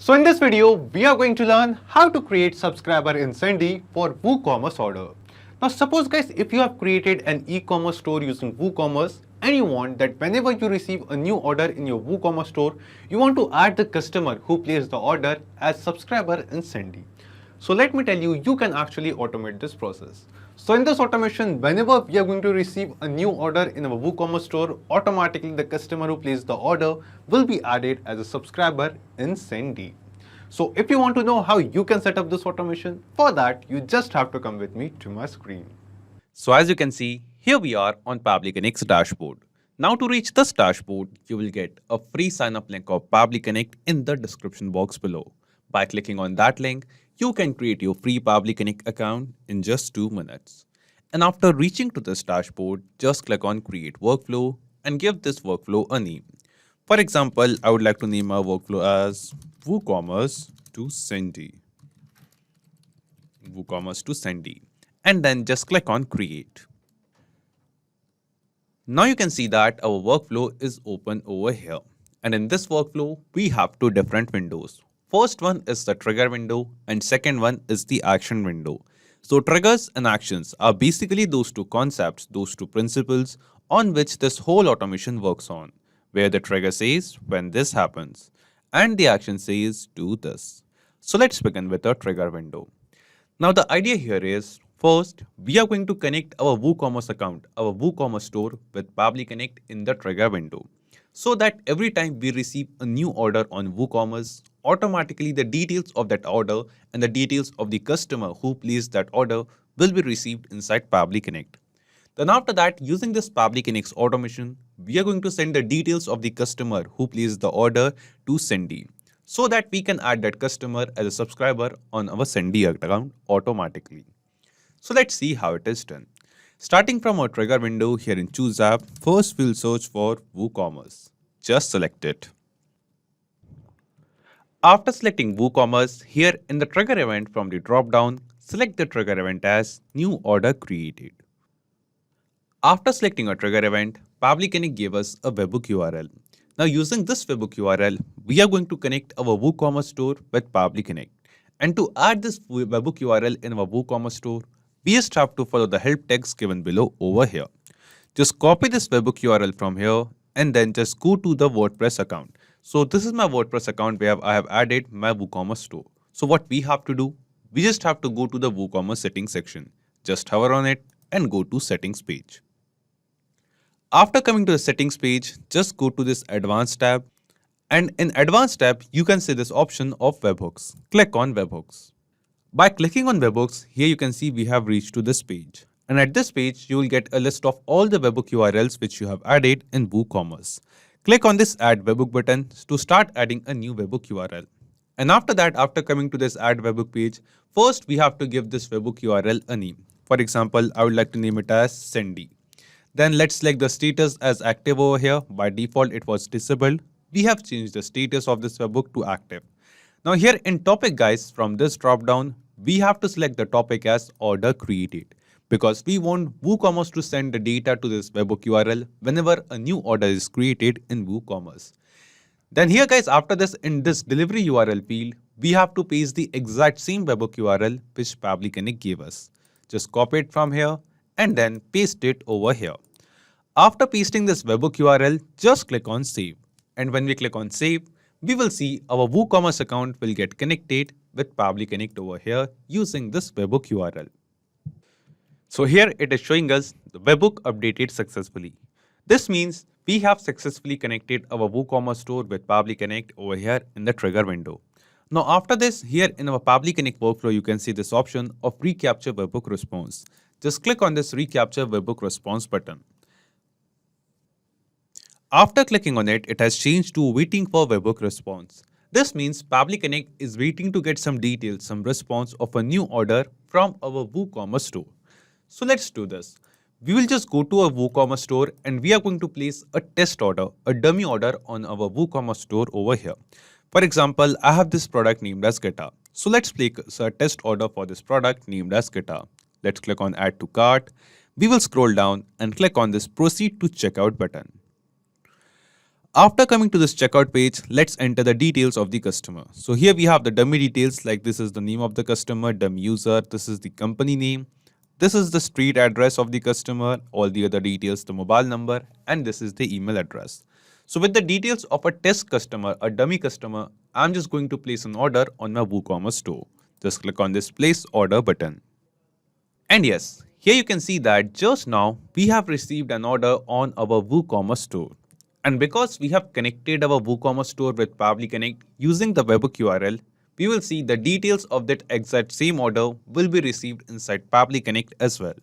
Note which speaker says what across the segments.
Speaker 1: So in this video, we are going to learn how to create subscriber in Sendy for WooCommerce order. Now suppose guys, if you have created an e-commerce store using WooCommerce and you want that whenever you receive a new order in your WooCommerce store, you want to add the customer who placed the order as subscriber in Sendy. So let me tell you, you can actually automate this process. So in this automation, whenever we are going to receive a new order in our WooCommerce store, automatically the customer who placed the order will be added as a subscriber in Sendy. So if you want to know how you can set up this automation, for that you just have to come with me to my screen.
Speaker 2: So as you can see, here we are on Pabbly Connect's dashboard. Now to reach this dashboard, you will get a free sign-up link of Pabbly Connect in the description box below. By clicking on that link, you can create your free Pabbly Connect account in just 2 minutes. And after reaching to this dashboard, just click on Create Workflow and give this workflow a name. For example, I would like to name our workflow as Woocommerce to Sendy. Woocommerce to Sendy. And then just click on Create. Now you can see that our workflow is open over here. And in this workflow, we have 2 different windows. First one is the trigger window and second one is the action window. So triggers and actions are basically those 2 concepts, those 2 principles on which this whole automation works on, where the trigger says when this happens and the action says do this. So let's begin with the trigger window. Now the idea here is, first, we are going to connect our WooCommerce account, our WooCommerce store with Pabbly Connect in the trigger window, so that every time we receive a new order on WooCommerce, automatically the details of that order and the details of the customer who placed that order will be received inside Pabbly Connect. Then after that, using this Pabbly Connect's automation, we are going to send the details of the customer who placed the order to Sendy, so that we can add that customer as a subscriber on our Sendy account automatically. So let's see how it is done. Starting from our trigger window here in Choose App, first we'll search for WooCommerce. Just select it. After selecting WooCommerce, here in the trigger event from the drop-down, select the trigger event as New Order Created. After selecting a trigger event, Pabbly Connect gave us a webhook URL. Now using this webhook URL, we are going to connect our WooCommerce store with Pabbly Connect. And to add this webhook URL in our WooCommerce store, we just have to follow the help text given below over here. Just copy this webhook URL from here and then just go to the WordPress account. So this is my WordPress account where I have added my WooCommerce store. So what we have to do, we just have to go to the WooCommerce settings section. Just hover on it and go to settings page. After coming to the settings page, just go to this advanced tab. And in advanced tab, you can see this option of webhooks. Click on webhooks. By clicking on webhooks, here you can see we have reached to this page. And at this page, you will get a list of all the webhook URLs which you have added in WooCommerce. Click on this Add Webhook button to start adding a new webhook URL. And after that, after coming to this Add Webhook page, first we have to give this webhook URL a name. For example, I would like to name it as Sendy. Then let's select the status as active over here. By default, it was disabled. We have changed the status of this webhook to active. Now here in topic guys, from this drop down, we have to select the topic as order created, because we want WooCommerce to send the data to this webhook URL whenever a new order is created in WooCommerce. Then here guys, after this, in this delivery URL field, we have to paste the exact same webhook URL which Pabbly Connect gave us. Just copy it from here and then paste it over here. After pasting this webhook URL, just click on Save. And when we click on Save, we will see our WooCommerce account will get connected with Pabbly Connect over here using this webhook URL. So here it is showing us the webhook updated successfully. This means we have successfully connected our WooCommerce store with Pabbly Connect over here in the trigger window. Now after this, here in our Pabbly Connect workflow, you can see this option of Recapture Webhook Response. Just click on this Recapture Webhook Response button. After clicking on it, it has changed to waiting for webhook response. This means Pabbly Connect is waiting to get some details, some response of a new order from our WooCommerce store. So let's do this. We will just go to our WooCommerce store and we are going to place a test order, a dummy order on our WooCommerce store over here. For example, I have this product named as guitar. So let's place a test order for this product named as guitar. Let's click on Add to Cart. We will scroll down and click on this Proceed to Checkout button. After coming to this checkout page, let's enter the details of the customer. So here we have the dummy details, like this is the name of the customer, dummy user, this is the company name, this is the street address of the customer, all the other details, the mobile number, and this is the email address. So with the details of a test customer, a dummy customer, I'm just going to place an order on my WooCommerce store. Just click on this place order button. And yes, here you can see that just now we have received an order on our WooCommerce store. And because we have connected our WooCommerce store with Pabbly Connect using the webhook URL, we will see the details of that exact same order will be received inside Pabbly Connect as well.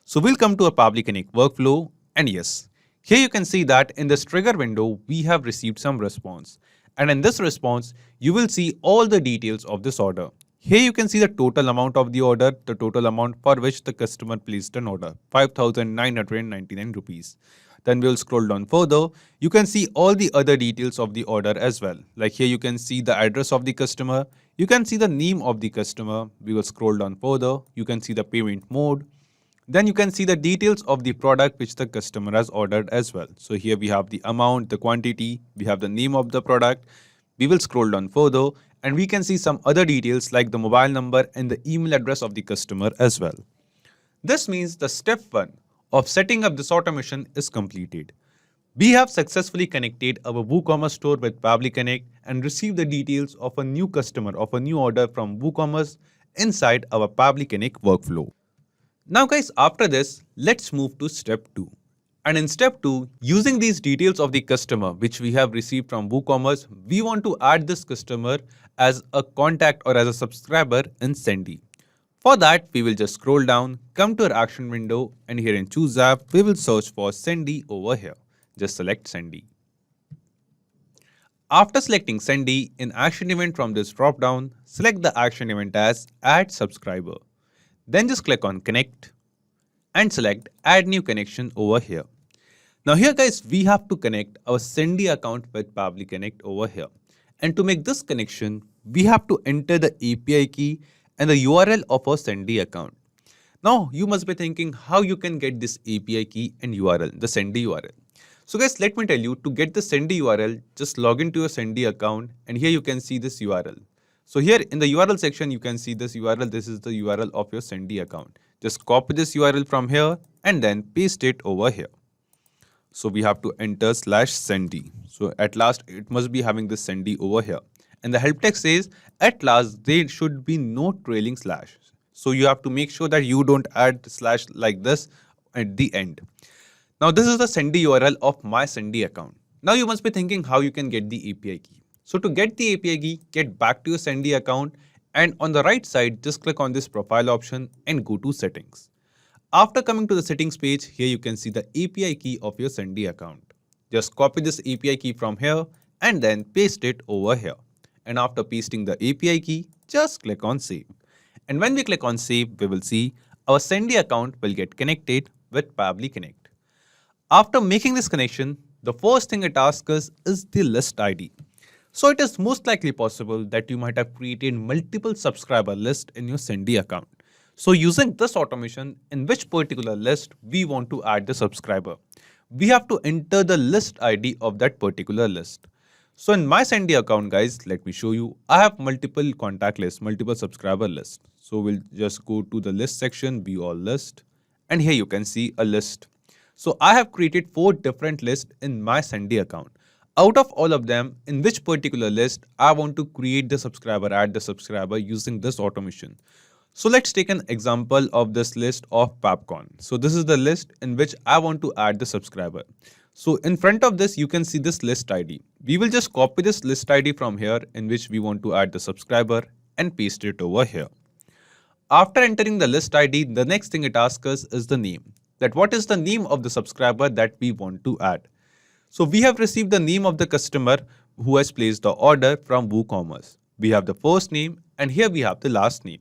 Speaker 2: So we'll come to a Pabbly Connect workflow, and yes, here you can see that in this trigger window, we have received some response. And in this response, you will see all the details of this order. Here you can see the total amount of the order, the total amount for which the customer placed an order, 5,999 rupees. Then we'll scroll down further. You can see all the other details of the order as well. Like here you can see the address of the customer. You can see the name of the customer. We will scroll down further. You can see the payment mode. Then you can see the details of the product which the customer has ordered as well. So here we have the amount, the quantity, we have the name of the product. We will scroll down further and we can see some other details like the mobile number and the email address of the customer as well. This means the step 1 of setting up this automation is completed. We have successfully connected our WooCommerce store with Pabbly Connect and received the details of a new customer of a new order from WooCommerce inside our Pabbly Connect workflow. Now guys, after this, let's move to step 2. And in step 2, using these details of the customer which we have received from WooCommerce, we want to add this customer as a contact or as a subscriber in Sendy. For that, we will just scroll down, come to our action window, and here in Choose App, we will search for Sendy over here. Just select Sendy. After selecting Sendy, in Action Event from this drop-down, select the action event as Add Subscriber. Then just click on Connect and select Add New Connection over here. Now here guys, we have to connect our Sendy account with Pabbly Connect over here. And to make this connection, we have to enter the API key and the URL of our Sendy account. Now you must be thinking how you can get this API key and URL, the Sendy URL. So guys, let me tell you, to get the Sendy URL, just log into your Sendy account and here you can see this URL. So here in the URL section, you can see this URL. This is the URL of your Sendy account. Just copy this URL from here and then paste it over here. So we have to enter /Sendy. So at last, it must be having this Sendy over here. And the help text says, at last, there should be no trailing slash. So you have to make sure that you don't add slash like this at the end. Now this is the Sendy URL of my Sendy account. Now you must be thinking how you can get the API key. So to get the API key, get back to your Sendy account and on the right side, just click on this profile option and go to settings. After coming to the settings page, here you can see the API key of your Sendy account. Just copy this API key from here and then paste it over here. And after pasting the API key, just click on save. And when we click on save, we will see our Sendy account will get connected with Pabbly Connect. After making this connection, the first thing it asks us is the list ID. So it is most likely possible that you might have created multiple subscriber lists in your Sendy account. So using this automation, in which particular list we want to add the subscriber, we have to enter the list ID of that particular list. So in my Sendy account, guys, let me show you. I have multiple contact lists, multiple subscriber lists. So we'll just go to the list section, view all list, and here you can see a list. So I have created 4 different lists in my Sendy account. Out of all of them, in which particular list I want to create the subscriber, add the subscriber using this automation. So let's take an example of this list of Popcorn. So this is the list in which I want to add the subscriber. So in front of this, you can see this list ID. We will just copy this list ID from here in which we want to add the subscriber and paste it over here. After entering the list ID, the next thing it asks us is the name. That what is the name of the subscriber that we want to add. So we have received the name of the customer who has placed the order from WooCommerce. We have the first name and here we have the last name.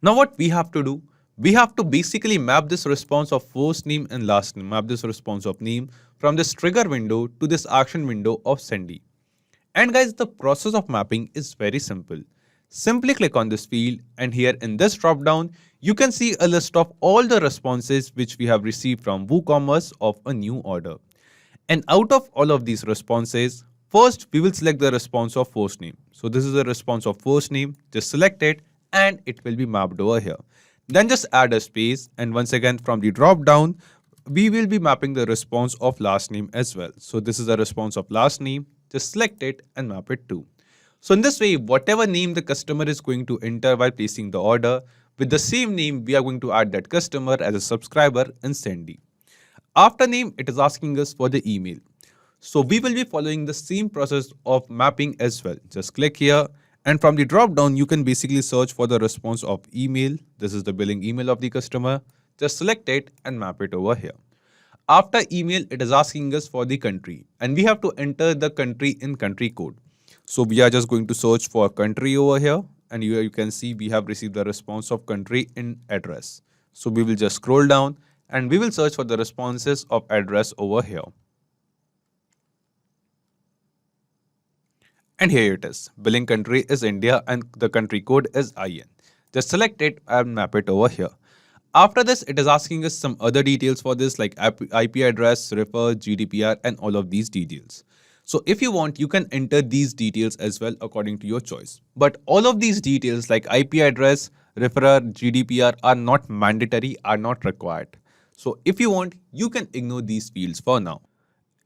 Speaker 2: Now what we have to do? We have to basically map this response of first name and last name, map this response of name from this trigger window to this action window of Sendy. And guys, the process of mapping is very simple. Simply click on this field and here in this drop down, you can see a list of all the responses which we have received from WooCommerce of a new order. And out of all of these responses, first we will select the response of first name. So this is the response of first name, just select it and it will be mapped over here. Then just add a space, and once again from the drop down, we will be mapping the response of last name as well. So this is the response of last name, just select it and map it too. So in this way, whatever name the customer is going to enter while placing the order, with the same name, we are going to add that customer as a subscriber in Sendy. After name, it is asking us for the email. So we will be following the same process of mapping as well. Just click here, and from the drop down, you can basically search for the response of email. This is the billing email of the customer. Just select it and map it over here. After email, it is asking us for the country, and we have to enter the country in country code. So we are just going to search for country over here, and here you can see we have received the response of country in address. So we will just scroll down and we will search for the responses of address over here. And here it is. Billing country is India and the country code is IN. Just select it and map it over here. After this, it is asking us some other details for this like IP address, refer, GDPR, and all of these details. So if you want, you can enter these details as well according to your choice. But all of these details like IP address, referrer, GDPR are not mandatory, are not required. So if you want, you can ignore these fields for now.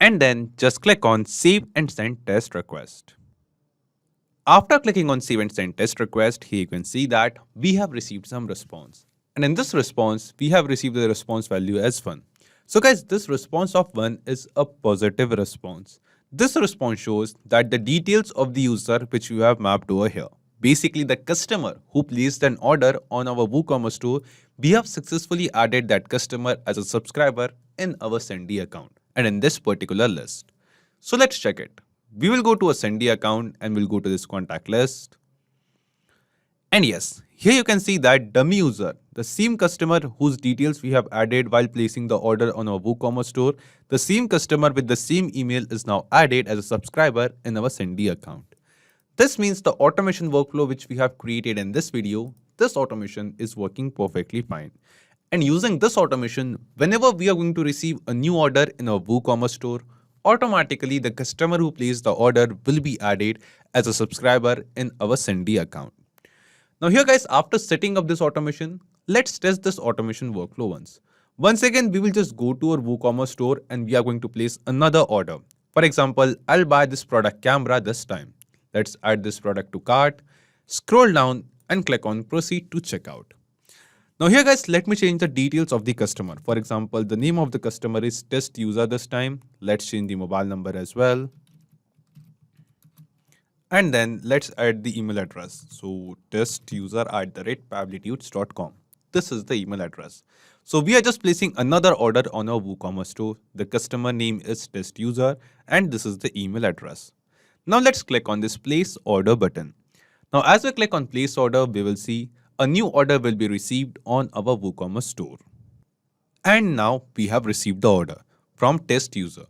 Speaker 2: And then just click on Save and Send Test Request. After clicking on Save and Send Test Request, here you can see that we have received some response. And in this response, we have received the response value as 1. So guys, this response of 1 is a positive response. This response shows that the details of the user which you have mapped over here, basically the customer who placed an order on our WooCommerce store, we have successfully added that customer as a subscriber in our Sendy account and in this particular list. So let's check it. We will go to a Sendy account and we'll go to this contact list. And yes, here you can see that dummy user, the same customer whose details we have added while placing the order on our WooCommerce store, the same customer with the same email is now added as a subscriber in our Sendy account. This means the automation workflow which we have created in this video, this automation is working perfectly fine. And using this automation, whenever we are going to receive a new order in our WooCommerce store, automatically the customer who placed the order will be added as a subscriber in our Sendy account. Now here guys, after setting up this automation, let's test this automation workflow once. Once again, we will just go to our WooCommerce store and we are going to place another order. For example, I'll buy this product camera this time. Let's add this product to cart, scroll down and click on proceed to checkout. Now here guys, let me change the details of the customer. For example, the name of the customer is test user this time. Let's change the mobile number as well. And then let's add the email address. So testuser@pabblytudes.com. This is the email address. So we are just placing another order on our WooCommerce store. The customer name is test user and this is the email address. Now let's click on this place order button. Now as we click on place order, we will see a new order will be received on our WooCommerce store. And now we have received the order from test user.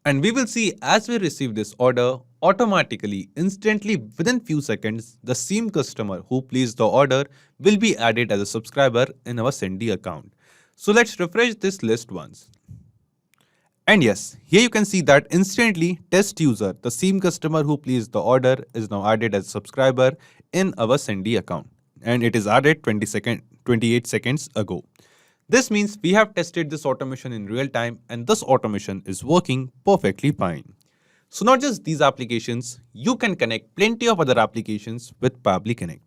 Speaker 2: And we will see as we receive this order, automatically, instantly within few seconds, the same customer who placed the order will be added as a subscriber in our Sendy account. So let's refresh this list once. And yes, here you can see that instantly test user, the same customer who placed the order, is now added as a subscriber in our Sendy account. And it is added 28 seconds ago. This means we have tested this automation in real time and this automation is working perfectly fine. So not just these applications, you can connect plenty of other applications with Pabbly Connect.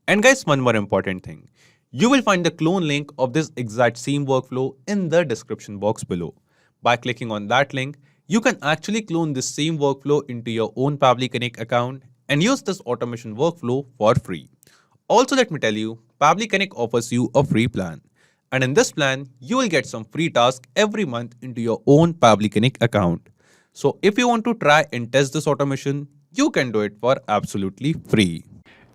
Speaker 2: And guys, one more important thing. You will find the clone link of this exact same workflow in the description box below. By clicking on that link, you can actually clone this same workflow into your own Pabbly Connect account and use this automation workflow for free. Also, let me tell you, Pabbly Connect offers you a free plan. And in this plan, you will get some free tasks every month into your own Pabbly Connect account. So if you want to try and test this automation, you can do it for absolutely free.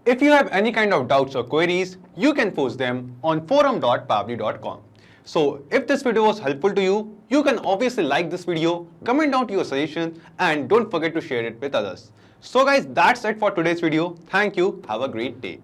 Speaker 1: If you have any kind of doubts or queries, you can post them on forum.pabbly.com. So if this video was helpful to you, you can obviously like this video, comment down your suggestion, and don't forget to share it with others. So guys, that's it for today's video. Thank you. Have a great day.